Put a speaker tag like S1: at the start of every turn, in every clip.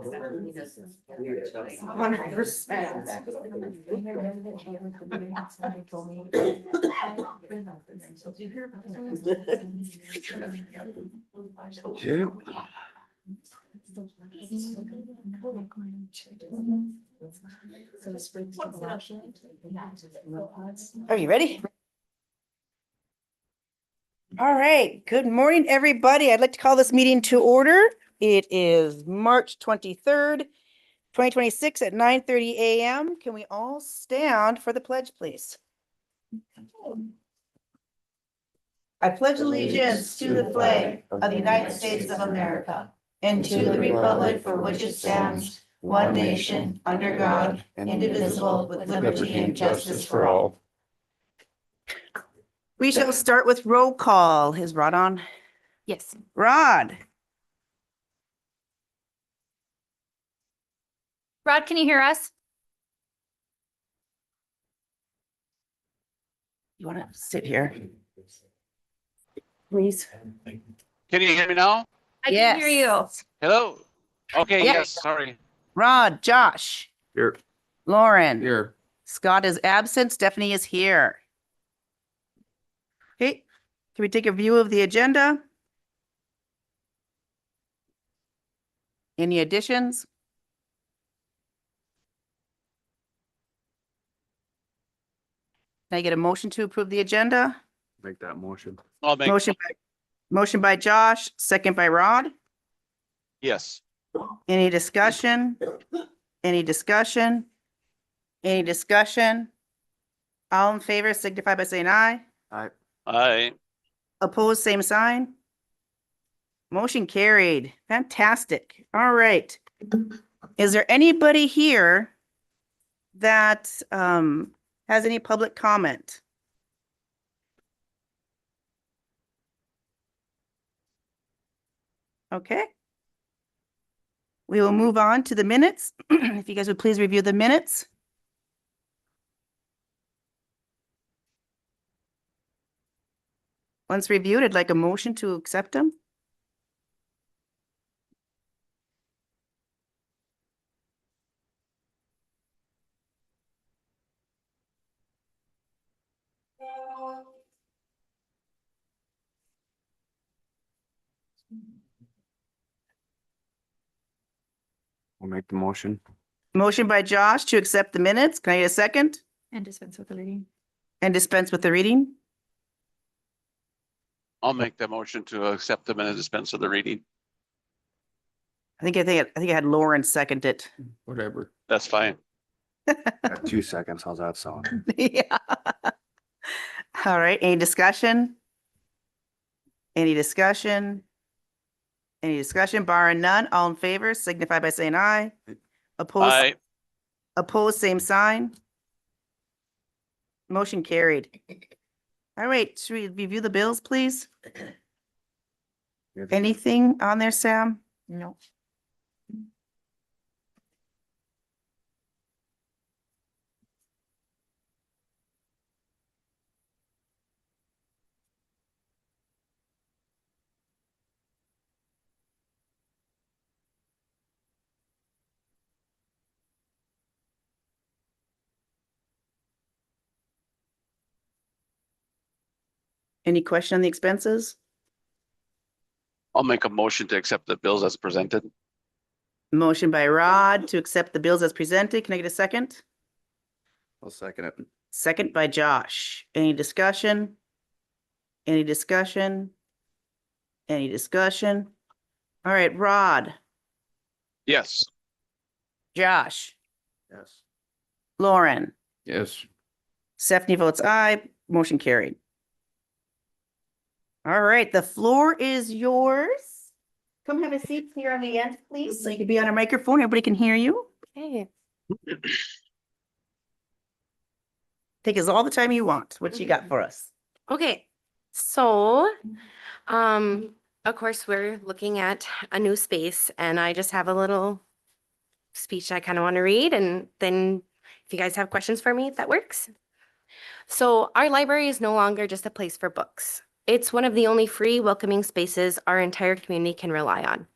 S1: 100%.
S2: Yeah.
S1: Are you ready? All right. Good morning, everybody. I'd like to call this meeting to order. It is March 23rd, 2026 at 9:30 a.m. Can we all stand for the pledge, please? I pledge allegiance to the flag of the United States of America and to the republic for which it stands, one nation, under God, indivisible, with liberty and justice for all. We shall start with roll call. Is Rod on?
S3: Yes.
S1: Rod,
S3: Rod, can you hear us?
S1: you want to sit here? Please.
S4: Can you hear me now?
S3: I can hear you.
S1: Yes.
S4: Hello? Okay,
S1: Yeah.
S4: yes, sorry.
S1: Rod, Josh,
S2: Here.
S1: Lauren.
S2: Here.
S1: Scott is absent. Stephanie is here. Okay, can we take a view of the agenda? Any additions? Can I get a motion to approve the agenda?
S2: Make that motion.
S4: I'll make,
S1: Motion by Josh, second by Rod.
S4: yes.
S1: Any discussion? Any discussion? Any discussion? All in favor signify by saying aye.
S4: I,
S1: Opposed, same sign. Motion carried. Fantastic. All right. Is there anybody here that has any public comment? Okay. We will move on to the minutes. If you guys would please review the minutes. Once reviewed, I'd like a motion to accept them.
S2: We'll make the motion.
S1: Motion by Josh to accept the minutes. Can I get a second?
S3: And dispense with the reading.
S1: And dispense with the reading?
S4: I'll make the motion to accept the minute dispense of the reading.
S1: I think I had Lauren second it.
S2: Whatever.
S4: That's fine.
S2: Got 2 seconds. How's that sound?
S1: Yeah. All right, any discussion? Any discussion? Any discussion? Barring none, all in favor signify by saying aye.
S4: I,
S1: Opposed, same sign. Motion carried. All right, should we review the bills, please? Anything on there, Sam?
S3: No.
S1: Any question on the expenses?
S4: I'll make a motion to accept the bills as presented.
S1: Motion by Rod to accept the bills as presented. Can I get a second?
S2: I'll second it.
S1: Second by Josh. Any discussion? Any discussion? Any discussion? All right, Rod,
S4: Yes.
S1: Josh,
S2: Yes.
S1: Lauren,
S2: Yes.
S1: Stephanie votes aye. Motion carried. All right, the floor is yours. Come have a seat here on the end, please, so you can be on a microphone. Everybody can hear you.
S3: Okay.
S1: Take us all the time you want. What you got for us?
S5: Okay, so, of course, we're looking at a new space and I just have a little speech I kind of want to read, and then if you guys have questions for me, that works. So our library is no longer just a place for books. It's one of the only free, welcoming spaces our entire community can rely on.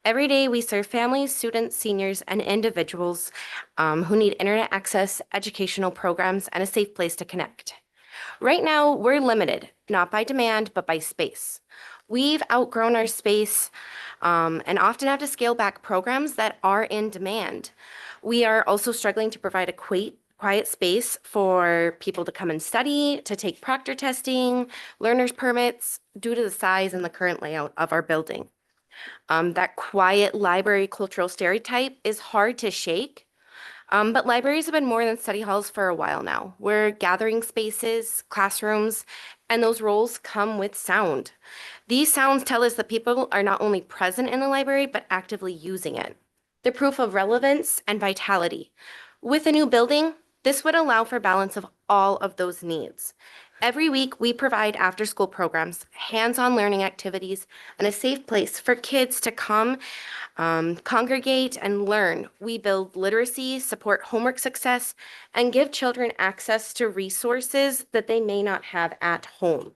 S5: Every day, we serve families, students, seniors, and individuals who need internet access, educational programs, and a safe place to connect. Right now, we're limited, not by demand, but by space. We've outgrown our space and often have to scale back programs that are in demand. We are also struggling to provide a quiet space for people to come and study, to take proctor testing, learner's permits, due to the size and the current layout of our building. That quiet library cultural stereotype is hard to shake, but libraries have been more than study halls for a while now. We're gathering spaces, classrooms, and those roles come with sound. These sounds tell us that people are not only present in the library, but actively using it. They're proof of relevance and vitality. With a new building, this would allow for balance of all of those needs. Every week, we provide after-school programs, hands-on learning activities, and a safe place for kids to come, congregate, and learn. We build literacy, support homework success, and give children access to resources that they may not have at home.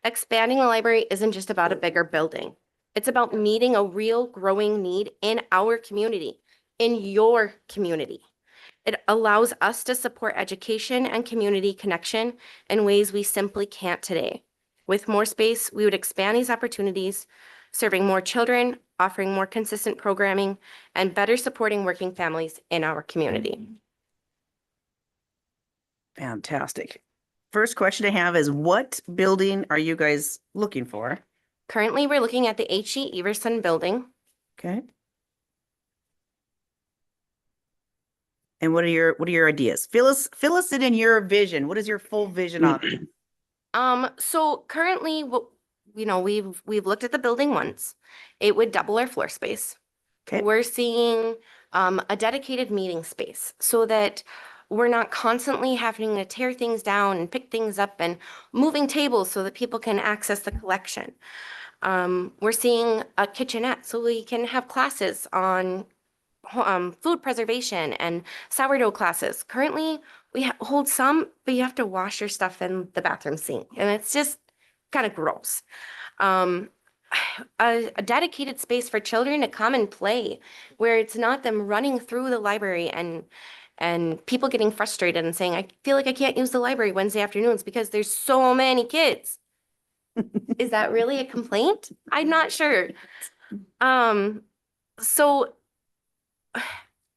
S5: Expanding the library isn't just about a bigger building. It's about meeting a real growing need in our community, in your community. It allows us to support education and community connection in ways we simply can't today. With more space, we would expand these opportunities, serving more children, offering more consistent programming, and better supporting working families in our community.
S1: Fantastic. First question I have is, what building are you guys looking for?
S5: Currently, we're looking at the H.E. Everson building.
S1: Okay. And what are your ideas? Fill us in your vision. What is your full vision on it?
S5: So currently, we've looked at the building once. It would double our floor space.
S1: Okay.
S5: We're seeing a dedicated meeting space so that we're not constantly having to tear things down and pick things up and moving tables so that people can access the collection. We're seeing a kitchenette so we can have classes on food preservation and sourdough classes. Currently, we hold some, but you have to wash your stuff in the bathroom sink, and it's just kind of gross. A dedicated space for children to come and play, where it's not them running through the library and people getting frustrated and saying, I feel like I can't use the library Wednesday afternoons because there's so many kids. Is that really a complaint? I'm not sure. So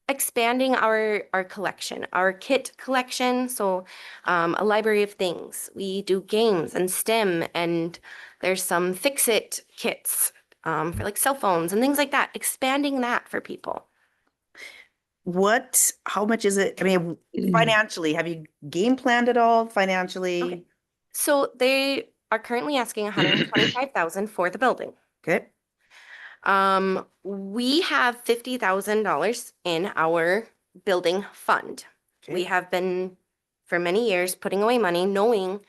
S5: expanding our collection, our kit collection. So a library of things. We do games and STEM, and there's some fix-it kits for like cell phones and things like that. Expanding that for people.
S1: How much is it? I mean, financially, have you game planned at all financially?
S5: Okay. So they are currently asking $125,000 for the building.
S1: Okay.
S5: We have $50,000 in our building fund.
S1: Okay.
S5: We have been for many years putting away money, knowing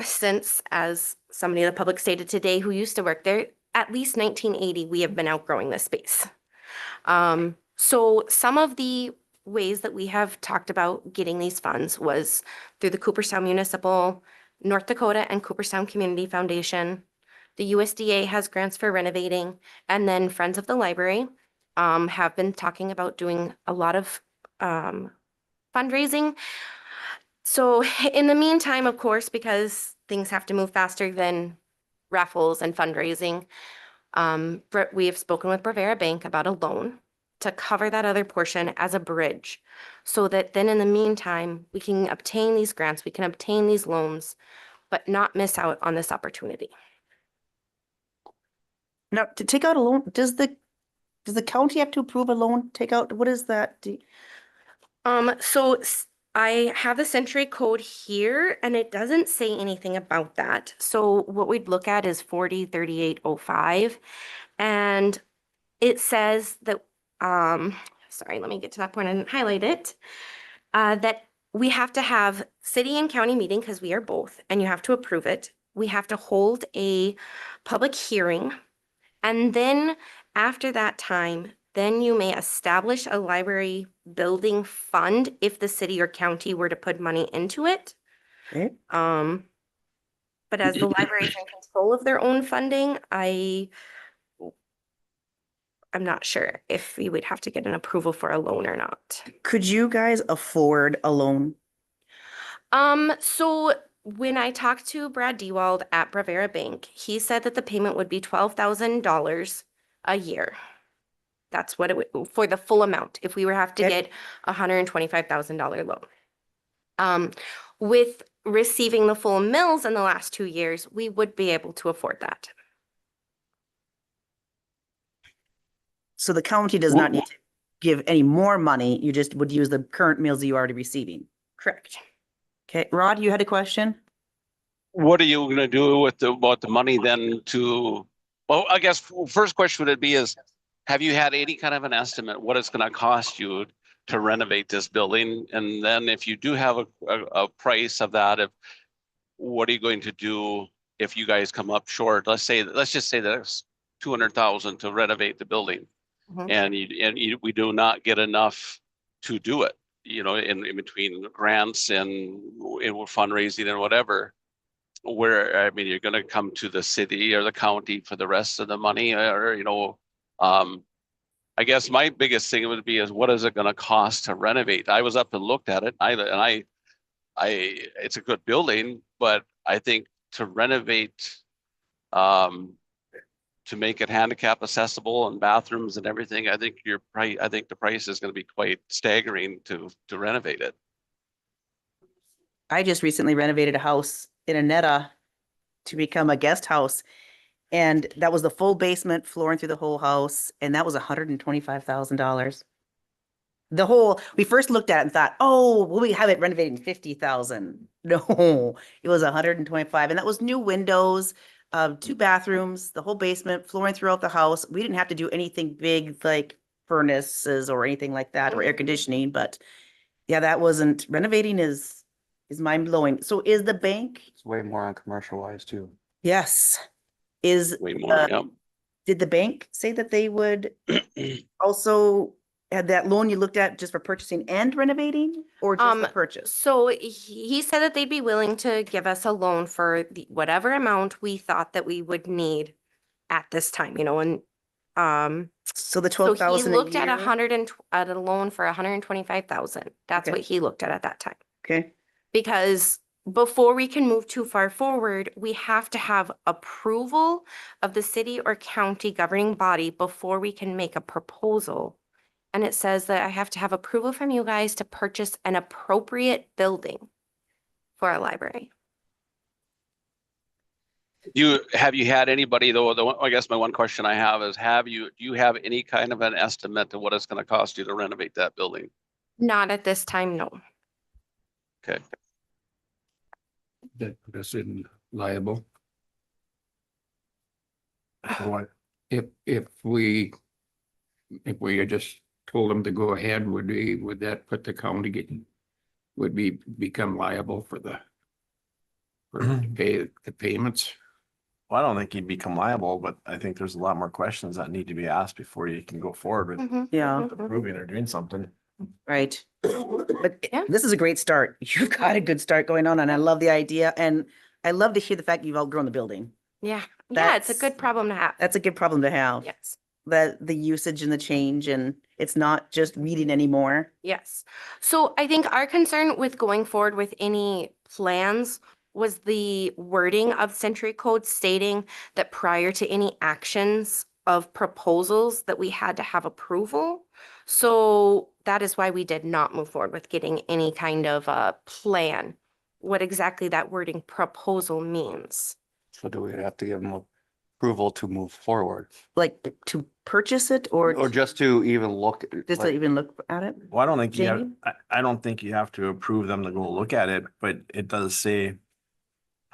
S5: since, as somebody in the public stated today who used to work there, at least 1980, we have been outgrowing this space. So some of the ways that we have talked about getting these funds was through the Cooperstown Municipal, North Dakota and Cooperstown Community Foundation. The USDA has grants for renovating, and then Friends of the Library have been talking about doing a lot of fundraising. So in the meantime, of course, because things have to move faster than raffles and fundraising, we have spoken with Bravera Bank about a loan to cover that other portion as a bridge, so that then in the meantime, we can obtain these grants, we can obtain these loans, but not miss out on this opportunity.
S1: Now, to take out a loan, does the county have to approve a loan takeout? What is that?
S5: So I have the century code here, and it doesn't say anything about that. So what we'd look at is 403805, and it says that, sorry, let me get to that point. I didn't highlight it. That we have to have city and county meeting, because we are both, and you have to approve it. We have to hold a public hearing, and then after that time, then you may establish a library building fund if the city or county were to put money into it.
S1: Okay.
S5: But as the library is in control of their own funding, I I'm not sure if we would have to get an approval for a loan or not.
S1: Could you guys afford a loan?
S5: So when I talked to Brad Dewald at Bravera Bank, he said that the payment would be $12,000 a year. That's what it would, for the full amount, if we were have to
S1: Okay.
S5: get a $125,000 loan. With receiving the full mills in the last 2 years, we would be able to afford that.
S1: So the county does not need to give any more money. You just would use the current meals that you're already receiving.
S5: Correct.
S1: Okay, Rod, you had a question?
S4: What are you gonna do with about the money then to, well, I guess first question would be is, have you had any kind of an estimate what it's gonna cost you to renovate this building? And then if you do have a price of that, what are you going to do if you guys come up short? Let's just say that it's 200,000 to renovate the building.
S5: Mhm.
S4: And we do not get enough to do it, in between grants and fundraising and whatever. Where, I mean, you're gonna come to the city or the county for the rest of the money, or, I guess my biggest thing would be is what is it gonna cost to renovate? I was up and looked at it, it's a good building, but I think to renovate, to make it handicap accessible and bathrooms and everything, I think the price is gonna be quite staggering to renovate it.
S1: I just recently renovated a house in Anetta to become a guest house. And that was the full basement, flooring through the whole house, and that was $125,000. We first looked at it and thought, oh, well, we have it renovated in 50,000. No, it was 125, and that was new windows, 2 bathrooms, the whole basement, flooring throughout the house. We didn't have to do anything big like furnaces or anything like that, or air conditioning, but yeah, that wasn't, renovating is mind blowing. So is the bank?
S2: It's way more on commercial wise too.
S1: Yes. Is,
S4: Way more, yeah.
S1: did the bank say that they would also had that loan you looked at just for purchasing and renovating, or just the purchase?
S5: So he said that they'd be willing to give us a loan for whatever amount we thought that we would need at this time, and
S1: So the
S5: so
S1: 12,000
S5: he
S1: a
S5: looked at
S1: year?
S5: at a loan for 125,000. That's
S1: Okay.
S5: what he looked at that time.
S1: Okay,
S5: Because before we can move too far forward, we have to have approval of the city or county governing body before we can make a proposal. And it says that I have to have approval from you guys to purchase an appropriate building for a library.
S4: Have you had anybody though, I guess my one question I have is, do you have any kind of an estimate of what it's gonna cost you to renovate that building?
S5: Not at this time, no.
S4: Okay.
S6: That put us in liable.
S2: What?
S6: If we had just told them to go ahead, would that put the county become liable for to pay the payments?
S7: Well, I don't think you'd become liable, but I think there's a lot more questions that need to be asked before you can go forward with
S1: yeah,
S7: approving or doing something.
S1: right. But
S5: Yeah.
S1: this is a great start. You've got a good start going on, and I love the idea, and I love to hear the fact you've outgrown the building.
S5: Yeah, yeah, it's a
S1: That's-
S5: good problem to have.
S1: That's a good problem to have.
S5: Yes,
S1: That the usage and the change, and it's not just reading anymore.
S5: yes. So I think our concern with going forward with any plans was the wording of Century Code stating that prior to any actions of proposals that we had to have approval. So that is why we did not move forward with getting any kind of a plan, what exactly that wording proposal means.
S2: So do we have to give them approval to move forward?
S1: Like to purchase it, or
S2: Or just to even look?
S1: just to
S2: like-
S1: even look at it?
S7: Well, I don't think you have,
S1: Jamie?
S7: I don't think you have to approve them to go look at it, but it does say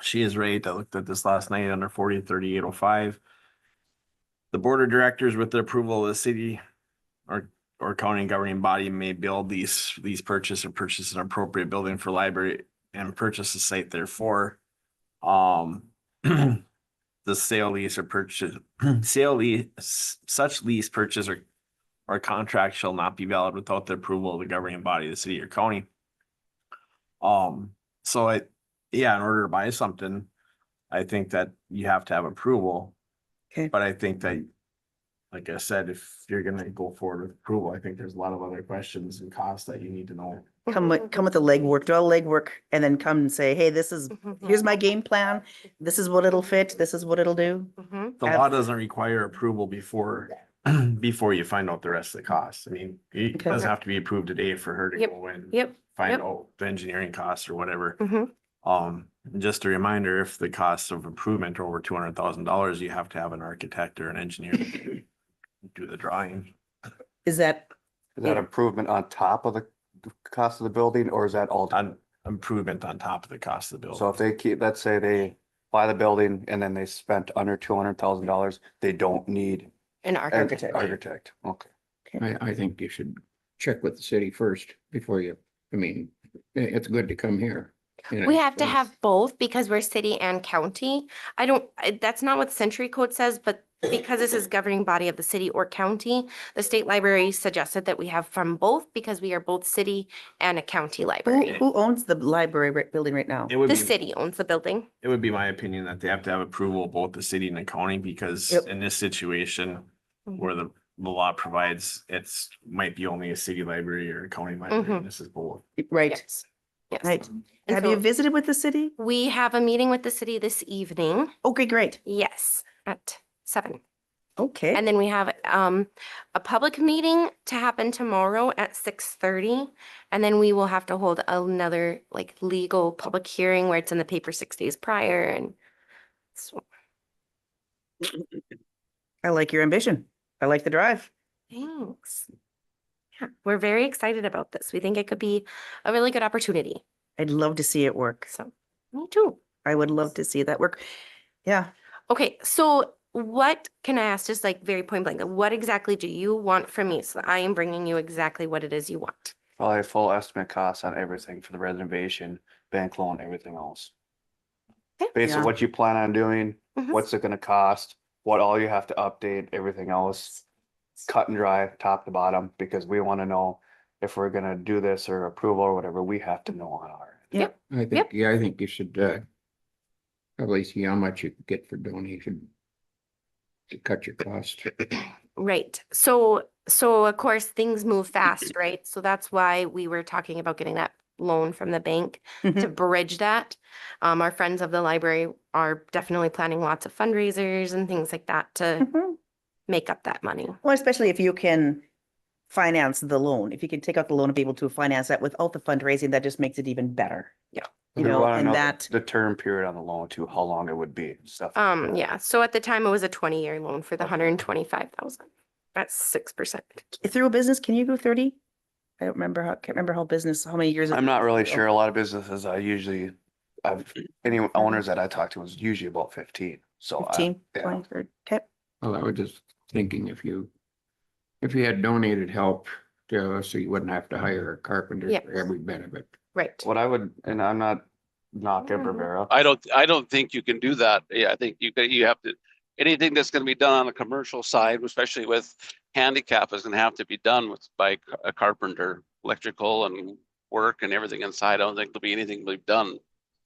S7: she is right. I looked at this last night under 403805. The board of directors with the approval of the city or county governing body may build these purchase an appropriate building for library and purchase a site therefore. The sale, lease or purchase, such lease, purchase or contract shall not be valid without the approval of the governing body of the city or county. So in order to buy something, I think that you have to have approval.
S1: Okay.
S7: But I think that like I said, if you're gonna go forward with approval, I think there's a lot of other questions and costs that you need to know.
S1: Come with the legwork, do all the legwork, and then come and say, hey, this is, here's my game plan. This is what it'll fit. This is what it'll do.
S5: Mhm.
S7: The law doesn't require approval before, before you find out the rest of the costs. I mean, it
S1: Okay.
S7: doesn't have to be approved today for her to
S5: Yep.
S7: go and
S5: Yep.
S7: find
S5: Yep.
S7: out the engineering costs or whatever.
S5: Mhm.
S7: Just a reminder, if the costs of improvement are over $200,000, you have to have an architect or an engineer to do the drawing.
S1: Is that,
S2: Is that improvement on top of the cost of the building or is that all?
S7: On improvement on top of the cost of the
S2: So
S7: building.
S2: if they keep, let's say they buy the building and then they spent under $200,000, they don't need
S5: An
S2: an
S5: architect.
S2: architect. Okay.
S6: I think you should check with the city first before you, I mean, it's good to come here. you know,
S5: We have to
S6: so-
S5: have both because we're city and county. That's not what Century Code says, but because this is governing body of the city or county, the state library suggested that we have from both because we are both city and a county
S1: who,
S5: library.
S1: who owns the library building right now?
S7: It would
S5: The
S7: be,
S5: city owns the building.
S7: it would be my opinion that they have to have approval of both the city and the county because
S1: Yep.
S7: in this situation where the law provides, it's might be only a city library or a county library. and This is both.
S1: Right,
S5: Yes. Yes.
S1: right.
S5: And
S1: Have you
S5: so
S1: visited with the city?
S5: we have a meeting with the city this evening.
S1: Okay, great.
S5: Yes, at 7.
S1: Okay.
S5: And then we have a public meeting to happen tomorrow at 6:30. And then we will have to hold another like legal public hearing where it's in the paper 6 days prior and so
S1: I like your ambition. I like the drive.
S5: thanks. Yeah, we're very excited about this. We think it could be a really good opportunity.
S1: I'd love to see it work.
S5: So me too.
S1: I would love to see that work. Yeah.
S5: Okay, so what can I ask, just like very point blank, what exactly do you want from me? So I am bringing you exactly what it is you want.
S2: Probably a full estimate cost on everything for the renovation, bank loan, everything else.
S5: Okay.
S2: Based
S1: Yeah.
S2: on what you plan on doing,
S5: Mhm.
S2: what's it gonna cost, what all you have to update, everything else. Cut and dry, top to bottom, because we wanna know if we're gonna do this or approval or whatever, we have to know on our.
S1: Yep.
S6: I think, yeah, I think you should, probably see how much you can get for donation to cut your cost.
S5: Right. So of course, things move fast, right? So that's why we were talking about getting that loan from the bank to
S1: Mhm.
S5: bridge that. Our friends of the library are definitely planning lots of fundraisers and things like that to
S1: Mhm.
S5: make up that money.
S1: Well, especially if you can finance the loan. If you can take out the loan and be able to finance that without the fundraising, that just makes it even better. You
S2: We
S1: know,
S2: wanna
S1: and
S2: know
S1: that,
S2: the term period on the loan too, how long it would be, and stuff.
S5: Yeah. So at the time it was a 20-year loan for the 125,000. That's 6%.
S1: through a business, can you go 30? I don't remember how, can't remember how business, how many years.
S2: I'm not really sure. A lot of businesses, any owners that I talk to was usually about 15, so.
S1: 15,
S2: yeah.
S1: 20, or- okay.
S6: Well, I was just thinking if you had donated help to us, so you wouldn't have to hire a carpenter
S5: Yes.
S6: for every bit of it.
S5: Right.
S2: What I would, and I'm not knocking
S5: Mhm.
S2: Rivera.
S4: I don't think you can do that. Yeah, I think you have to, anything that's gonna be done on a commercial side, especially with handicap, is gonna have to be done by a carpenter, electrical and work and everything inside. I don't think there'll be anything we've done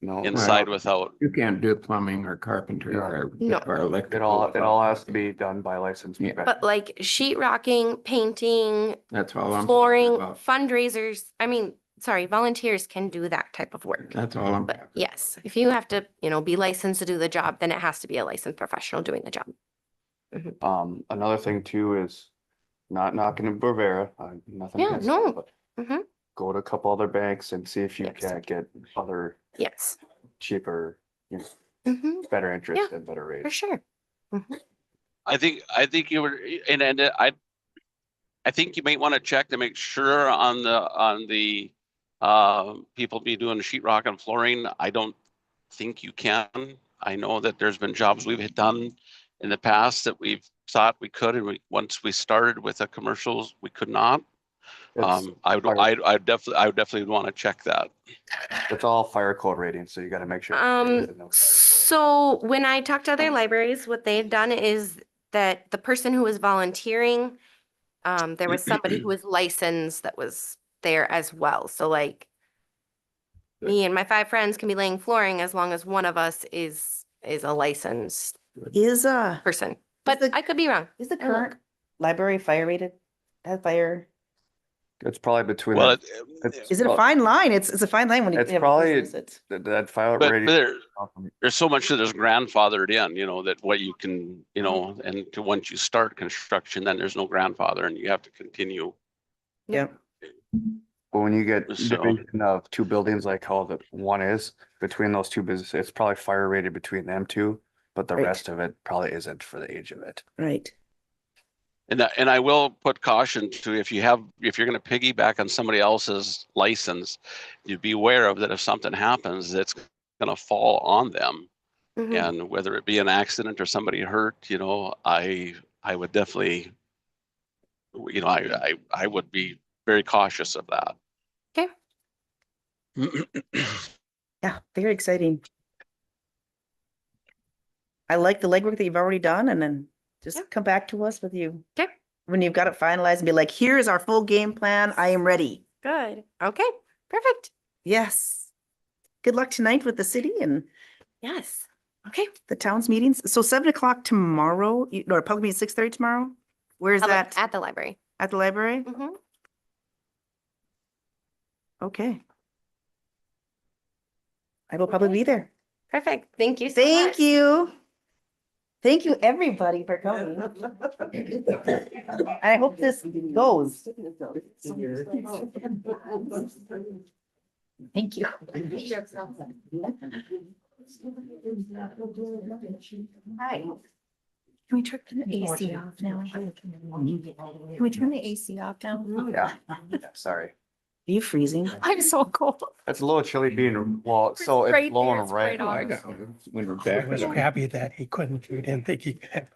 S2: No,
S4: inside without.
S6: You can't do plumbing or carpentry
S2: Yeah.
S6: or
S5: No.
S6: electrical.
S2: it all has to be done by licensed.
S6: Yeah.
S2: professional.
S5: But like sheet rocking, painting,
S6: That's all I'm.
S5: flooring,
S6: about.
S5: fundraisers, volunteers can do that type of work.
S6: That's all I'm.
S5: But yes, if you have to, be licensed to do the job, then it has to be a licensed professional doing the job.
S2: Another thing too is not knocking Rivera, nothing.
S5: Yeah,
S2: against
S5: no.
S2: them, but
S5: Mhm.
S2: Go to a couple other banks and see if you
S5: Yes.
S2: can't get other
S5: Yes.
S2: cheaper,
S5: Mhm.
S2: better interest and better
S5: For
S2: rates.
S5: sure.
S4: I think you were, and I think you might want to check to make sure on the people be doing sheet rock and flooring. I don't think you can. I know that there's been jobs we've done in the past that we've thought we could, and once we started with the commercials, we could not.
S2: It's
S4: I would definitely want to check that.
S2: it's all fire code rating, so you gotta make sure.
S5: So when I talk to other libraries, what they've done is that the person who was volunteering, there was somebody who was licensed that was there as well. So like me and my 5 friends can be laying flooring as long as one of us is a licensed
S1: Is,
S5: person. But
S1: the-
S5: I could be wrong.
S1: is the
S5: I look.
S1: current library fire rated? That fire,
S2: It's probably between.
S4: Well,
S1: is it a fine line? It's a fine line when you
S2: It's
S1: have
S2: probably-
S1: businesses.
S2: That fire
S4: but
S2: rating.
S4: there's so much that is grandfathered in, you know, that what you can, you know, and to once you start construction, then there's no grandfather and you have to continue.
S1: Yeah.
S2: But when you get
S4: So-
S2: division of two buildings like how the one is, between those two businesses, it's probably fire rated between them two, but the
S1: Right.
S2: rest of it probably isn't for the age of it.
S1: Right.
S4: And I will put caution to if you're gonna piggyback on somebody else's license, you be aware of that if something happens, it's gonna fall on them.
S5: Mhm.
S4: And whether it be an accident or somebody hurt, you know, I would definitely, you know, I would be very cautious of that.
S1: Yeah, very exciting. I like the legwork that you've already done and then just
S5: Yeah.
S1: come back to us with you.
S5: Okay.
S1: When you've got it finalized and be like, here's our full game plan. I am ready.
S5: Good. Okay, perfect.
S1: Yes. Good luck tonight with the city and
S5: Yes. Okay.
S1: the town's meetings. So 7 o'clock tomorrow, or public meeting 6:30 tomorrow? Where's that?
S5: At the library.
S1: At the library?
S5: Mhm.
S1: Okay. I will probably be there.
S5: Perfect. Thank you so
S1: Thank
S5: much.
S1: you. Thank you, everybody, for coming. I hope this goes. Thank you. Hi.
S3: Can we turn the AC off now? Can we turn the AC off now?
S2: Yeah, sorry.
S1: Are you freezing?
S3: I'm so cold.
S2: It's a little chilly being, well, so
S3: Right
S2: it's blowing
S3: there, it's
S2: right.
S3: right on.
S6: I got it. When we're
S8: I
S6: back.
S8: was happy that he didn't think he could.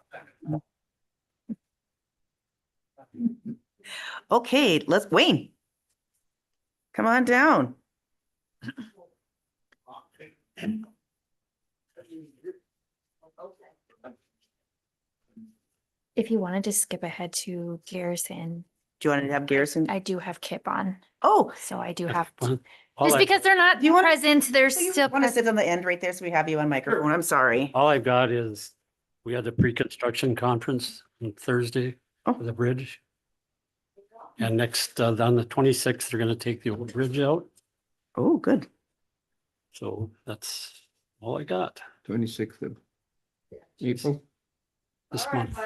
S1: Okay, let's, Wayne. Come on down.
S3: If you wanted to skip ahead to Garrison,
S1: Do you want to have Garrison?
S3: I do have Kip on,
S1: Oh,
S3: so I do have
S8: Well,
S3: to.
S8: all
S3: Just
S8: I-
S3: because they're not
S1: Do you want-
S3: present, they're
S1: so you
S3: still
S1: want to
S3: present.
S1: sit on the end right there so we have you on microphone? I'm sorry.
S8: All I've got is, we had the pre-construction conference on Thursday
S1: Oh.
S8: for the bridge. And next, on the 26th, they're gonna take the old bridge out.
S1: Oh, good.
S8: So that's all I got
S6: 26th of April,
S8: this month.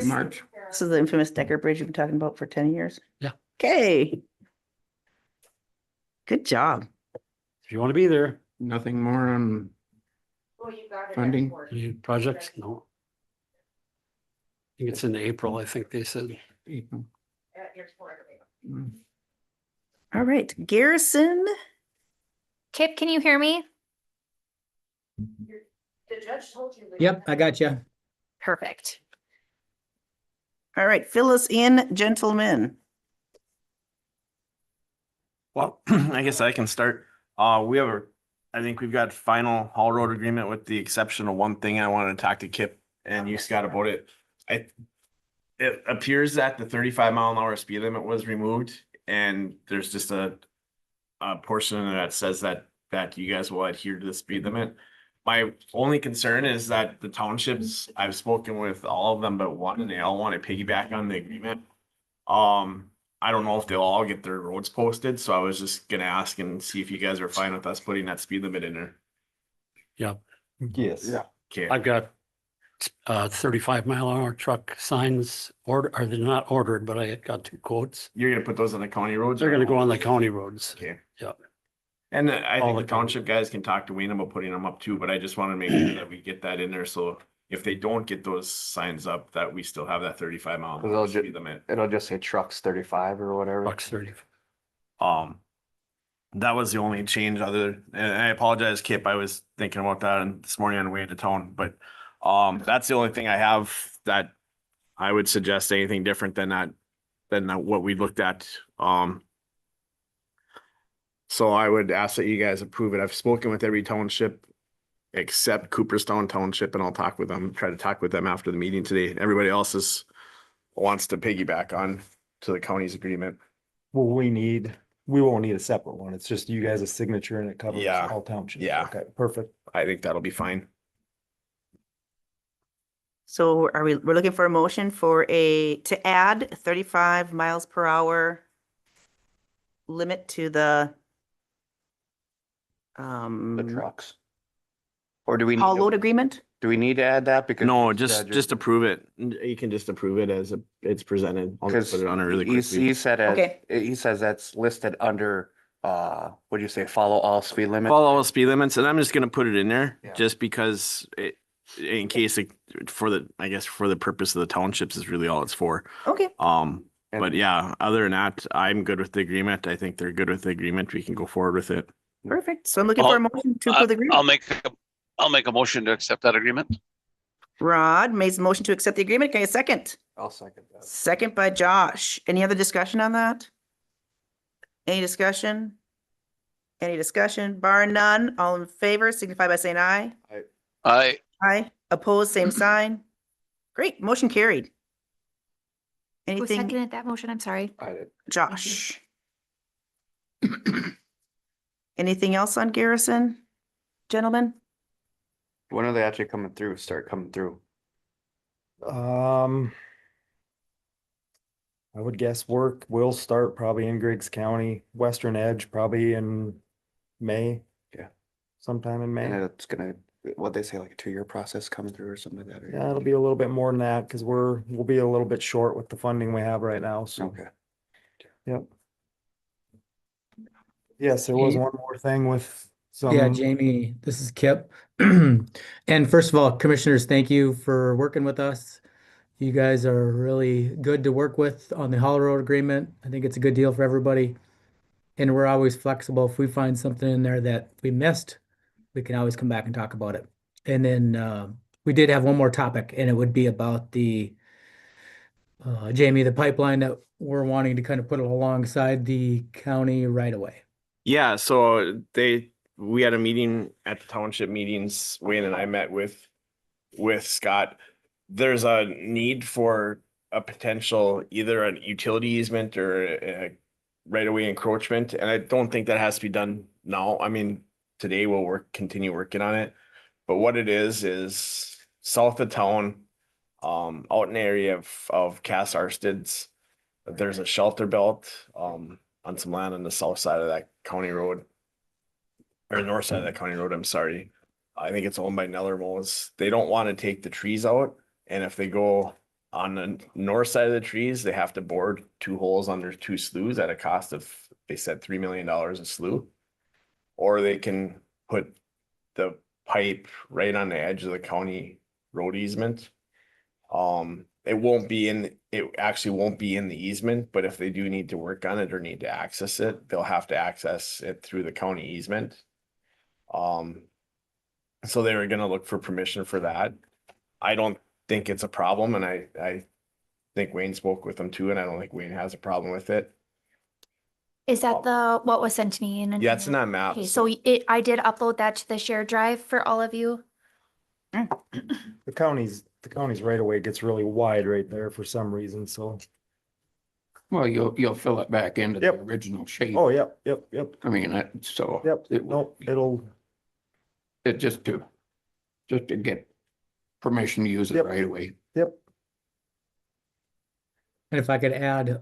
S6: March.
S1: This is the infamous Decker Bridge you've been talking about for 10 years?
S8: Yeah.
S1: Okay. Good job.
S8: If you want to be there,
S6: Nothing more on funding.
S8: any projects? No. I think it's in April, I think they said.
S6: April. Mm.
S1: All right, Garrison.
S3: Kip, can you hear me?
S9: Yep, I got you.
S3: Perfect.
S1: All right, fill us in, gentlemen.
S7: Well, I guess I can start. I think we've got final haul road agreement with the exception of one thing I wanted to talk to Kip and you, Scott, about it. It appears that the 35-mile-an-hour speed limit was removed and there's just a portion in there that says that you guys will adhere to the speed limit. My only concern is that the townships, I've spoken with all of them but one, and they all want to piggyback on the agreement. I don't know if they'll all get their roads posted, so I was just gonna ask and see if you guys are fine with us putting that speed limit in there.
S8: Yes.
S2: Yeah.
S7: Okay,
S8: I've got 35-mile-an-hour truck signs are they not ordered, but I got 2 quotes.
S7: you're gonna put those on the county roads?
S8: They're gonna go on the county roads.
S7: Okay.
S8: Yeah.
S7: And I
S8: All
S7: think
S8: the
S7: the township guys can talk to Wayne about putting them up too, but I just wanna make sure that we get that in there, so if they don't get those signs up, that we still have that 35 mile
S2: They'll ju-
S7: speed limit.
S2: It'll just say trucks 35 or whatever.
S8: Trucks 30.
S7: That was the only change and I apologize, Kip, I was thinking about that and this morning on the way into town, but that's the only thing I have that I would suggest anything different than what we looked at. So I would ask that you guys approve it. I've spoken with every township except Cooperstown Township, and I'll try to talk with them after the meeting today. Everybody else wants to piggyback on to the county's agreement.
S10: Well, we won't need a separate one. It's just you guys a signature and it covers
S7: Yeah.
S10: all townships.
S7: Yeah.
S10: Okay, perfect.
S7: I think that'll be fine.
S1: So we're looking for a motion to add 35 miles per hour limit to the
S2: The trucks. Or do we
S1: haul
S2: need,
S1: load
S2: to-
S1: agreement?
S2: do we need to add that? Because
S7: No,
S2: you said
S7: just approve it. You can just approve it as it's presented. I'll just
S2: Because
S7: put it on it really
S2: he
S7: quickly.
S2: said,
S1: Okay.
S2: he says that's listed under, what'd you say, follow all speed limit?
S7: Follow all speed limits, and I'm just gonna put it in there
S2: Yeah.
S7: just because in case I guess for the purpose of the townships is really all it's for.
S1: Okay,
S7: But yeah, other than that, I'm good with the agreement. I think they're good with the agreement. We can go forward with it.
S1: perfect. So I'm looking for a motion to approve the
S4: I'll
S1: agreement.
S4: make a motion to accept that agreement.
S1: Rod makes a motion to accept the agreement. Can I get a second?
S2: I'll second that.
S1: Second by Josh. Any other discussion on that? Any discussion? Any discussion? Bar none, all in favor signify by saying aye.
S4: I,
S1: Aye. Opposed, same sign. Great, motion carried.
S3: Who
S1: Anything,
S3: seconded that motion? I'm sorry.
S2: I did.
S1: Josh? Anything else on Garrison, gentlemen?
S2: When are they actually start coming through?
S10: I would guess work will start probably in Griggs County, Western Edge, probably in May.
S2: Yeah.
S10: Sometime in May.
S2: And it's gonna, what they say, like a 2-year process coming through or something like that? or-
S10: Yeah, it'll be a little bit more than that because we'll be a little bit short with the funding we have right now, so.
S2: Okay.
S10: Yep. Yes, there was
S9: Ye-
S10: one more thing with
S9: Yeah,
S10: some,
S9: Jamie, this is Kip. And first of all, commissioners, thank you for working with us. You guys are really good to work with on the Hollow Road agreement. I think it's a good deal for everybody. And we're always flexible. If we find something in there that we missed, we can always come back and talk about it. And then we did have one more topic, and it would be about the Jamie, the pipeline that we're wanting to kind of put alongside the county right away.
S7: Yeah, so we had a meeting at the township meetings. Wayne and I met with Scott. There's a need for a potential either an utility easement or a right-of-way encroachment, and I don't think that has to be done now. I mean, today we'll continue working on it. But what it is south of town, out in the area of Cass Arsted's, there's a shelter belt, on some land on the south side of that county road. Or north side of that county road, I'm sorry. I think it's owned by Nellermo's. They don't want to take the trees out, and if they go on the north side of the trees, they have to bore 2 holes under 2 sloughs at a cost of, they said $3 million a slough. Or they can put the pipe right on the edge of the county road easement. It actually won't be in the easement, but if they do need to work on it or need to access it, they'll have to access it through the county easement. So they were gonna look for permission for that. I don't think it's a problem, and I think Wayne spoke with them too, and I don't think Wayne has a problem with it.
S3: Is that what was sent to me? In an
S7: Yeah, it's in
S3: email?
S7: that map.
S3: Okay, so I did upload that to the shared drive for all of you.
S10: the county's right away gets really wide right there for some reason, so.
S6: Well, you'll fill it back into the
S10: Yep.
S6: original shape.
S10: Oh, yep.
S6: I mean, so.
S10: Yep,
S6: It,
S10: nope, it'll,
S6: it just to get permission to use it
S10: Yep.
S6: right away.
S10: yep.
S9: And if I could add,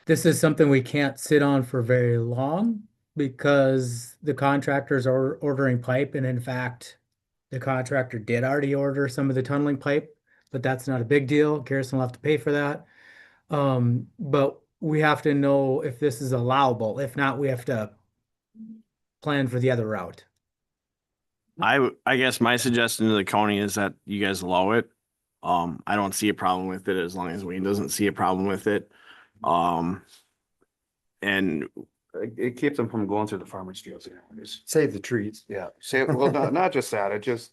S9: this is something we can't sit on for very long because the contractors are ordering pipe, and in fact, the contractor did already order some of the tunneling pipe, but that's not a big deal. Garrison will have to pay for that. But we have to know if this is allowable. If not, we have to plan for the other route.
S7: I guess my suggestion to the county is that you guys allow it. I don't see a problem with it as long as Wayne doesn't see a problem with it. And
S2: It keeps them from going through the farmer's fields anyways.
S10: Save the trees.
S2: Yeah, well, not just that, it just,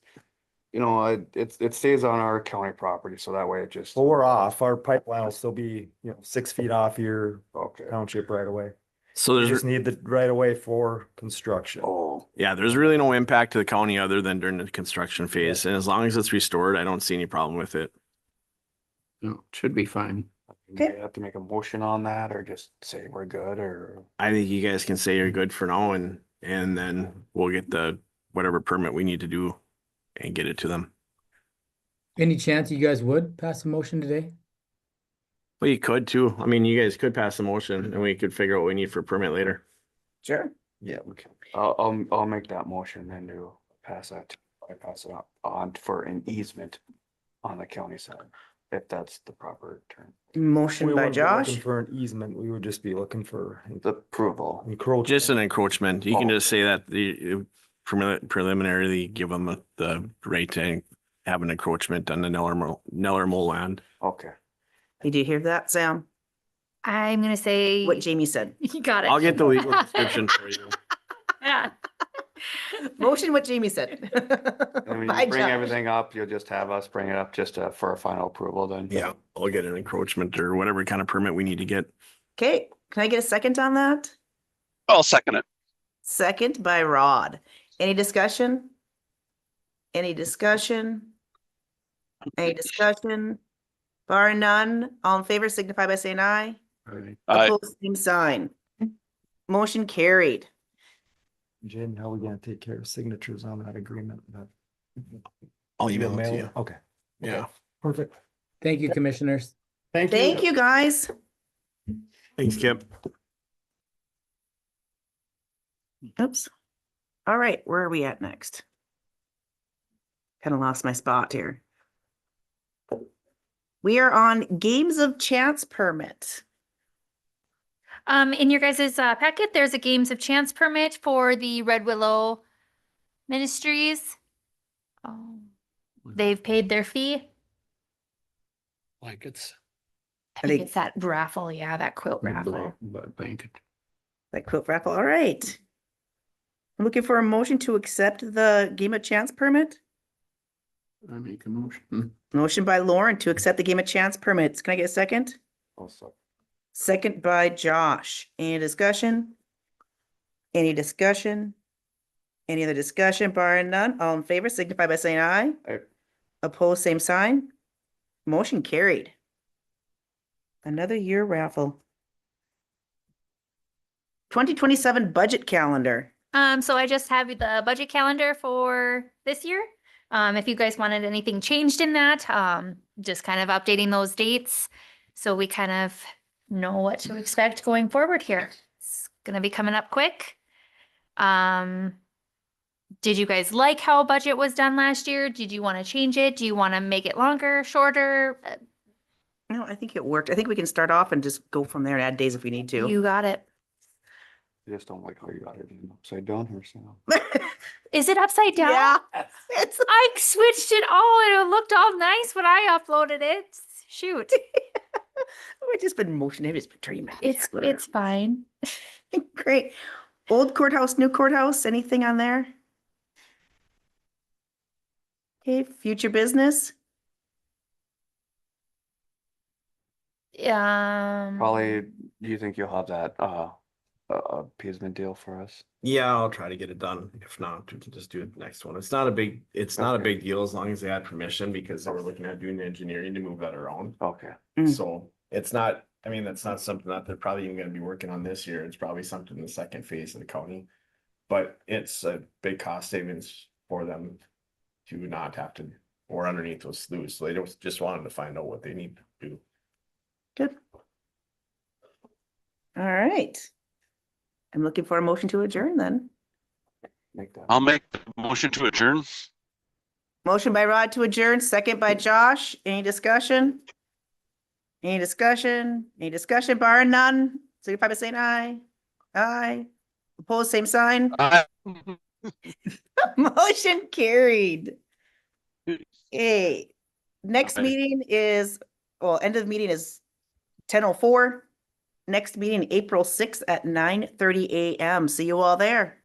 S2: it stays on our county property, so that way it just,
S10: Well, we're off. Our pipeline will still be, 6 feet off your
S2: okay.
S10: township right away.
S7: so
S10: We
S7: there's,
S10: just need the right of way for construction.
S2: Oh,
S7: yeah, there's really no impact to the county other than during the construction phase. And as long as it's restored, I don't see any problem with it.
S6: No, it should be fine.
S2: do you have to make a motion on that or just say we're good or?
S7: I think you guys can say you're good for now and then we'll get the whatever permit we need to do and get it to them.
S9: Any chance you guys would pass a motion today?
S7: Well, you could too. I mean, you guys could pass the motion and we could figure out what we need for permit later.
S1: Sure.
S7: Yeah.
S2: Okay. I'll make that motion then to pass that, I pass it on for an easement on the county side, if that's the proper term.
S1: Motion
S10: We
S1: by
S10: wouldn't be looking
S1: Josh,
S10: for an easement, we would just be looking for
S2: The approval.
S10: encroachment.
S7: Just an encroachment. You can
S2: Oh.
S7: just say that the preliminarily give them the right to have an encroachment on the Neller Mole land.
S2: Okay.
S1: did you hear that, Sam?
S3: I'm gonna say.
S1: What Jamie said.
S3: You got it.
S7: I'll get the legal description for you.
S3: Yeah.
S1: Motion what Jamie said.
S2: And when
S1: By
S2: you bring
S1: Josh.
S2: everything up, you'll just have us bring it up just for a final approval then.
S7: Yeah, I'll get an encroachment or whatever kind of permit we need to get.
S1: Okay, can I get a second on that?
S4: I'll second it.
S1: Second by Rod. Any discussion? Any discussion? Any discussion? Bar none, all in favor signify by saying aye.
S4: Aye.
S1: Opposed, same sign. Motion carried.
S10: Jen, how are we gonna take care of signatures on that agreement?
S7: I'll email it to
S10: Mail
S7: you.
S10: Okay,
S7: Yeah.
S10: perfect.
S9: Thank you, commissioners.
S1: Thank you, guys.
S7: Thanks, Kip.
S1: Oops. All right, where are we at next? Kind of lost my spot here. We are on Games of Chance permit.
S3: In your guys' packet, there's a Games of Chance permit for the Red Willow Ministries. Oh, they've paid their fee.
S8: Like it's,
S3: I think it's that raffle, yeah, that quilt raffle.
S6: But bank it.
S1: Like quilt raffle, all right. I'm looking for a motion to accept the Game of Chance permit.
S6: I make a motion.
S1: Motion by Lauren to accept the Game of Chance permits. Can I get a second?
S2: Also,
S1: Second by Josh. Any discussion? Any discussion? Any other discussion? Barring none, all in favor signify by saying aye.
S2: Aye.
S1: Opposed, same sign. Motion carried. Another year raffle. 2027 budget calendar.
S3: So I just have the budget calendar for this year. If you guys wanted anything changed in that, just kind of updating those dates. So we kind of know what to expect going forward here. It's gonna be coming up quick. Did you guys like how budget was done last year? Did you want to change it? Do you want to make it longer, shorter?
S1: No, I think it worked. I think we can start off and just go from there and add days if we need to.
S3: You got it.
S2: I just don't like how you got it upside down here, so.
S3: Is it upside down?
S1: Yeah, it's
S3: I switched it all and it looked all nice when I uploaded it. Shoot.
S1: I've just been motioning, it's been turning back.
S3: It's fine.
S1: Great. Old courthouse, new courthouse, anything on there? Okay, future business?
S2: Probably, do you think you'll have that, appeasement deal for us?
S7: Yeah, I'll try to get it done. If not, we can just do it next one. It's not a big deal as long as they had permission because they were looking at doing the engineering to move that around.
S2: Okay.
S1: Mm.
S7: So it's not, I mean, that's not something that they're probably even gonna be working on this year. It's probably something in the second phase of the county. But it's a big cost savings for them to not have to, or underneath those sloughs. So they don't just wanted to find out what they need to do.
S1: Good. All right. I'm looking for a motion to adjourn then.
S2: Make that.
S4: I'll make the motion to adjourn.
S1: Motion by Rod to adjourn, second by Josh. Any discussion? Any discussion? Any discussion? Bar none. Signify by saying aye. Aye. Opposed, same sign. Motion carried. Okay, next
S4: Aye.
S1: meeting is, well, end of the meeting is 10:04. Next meeting, April 6th at 9:30 a.m. See you all there.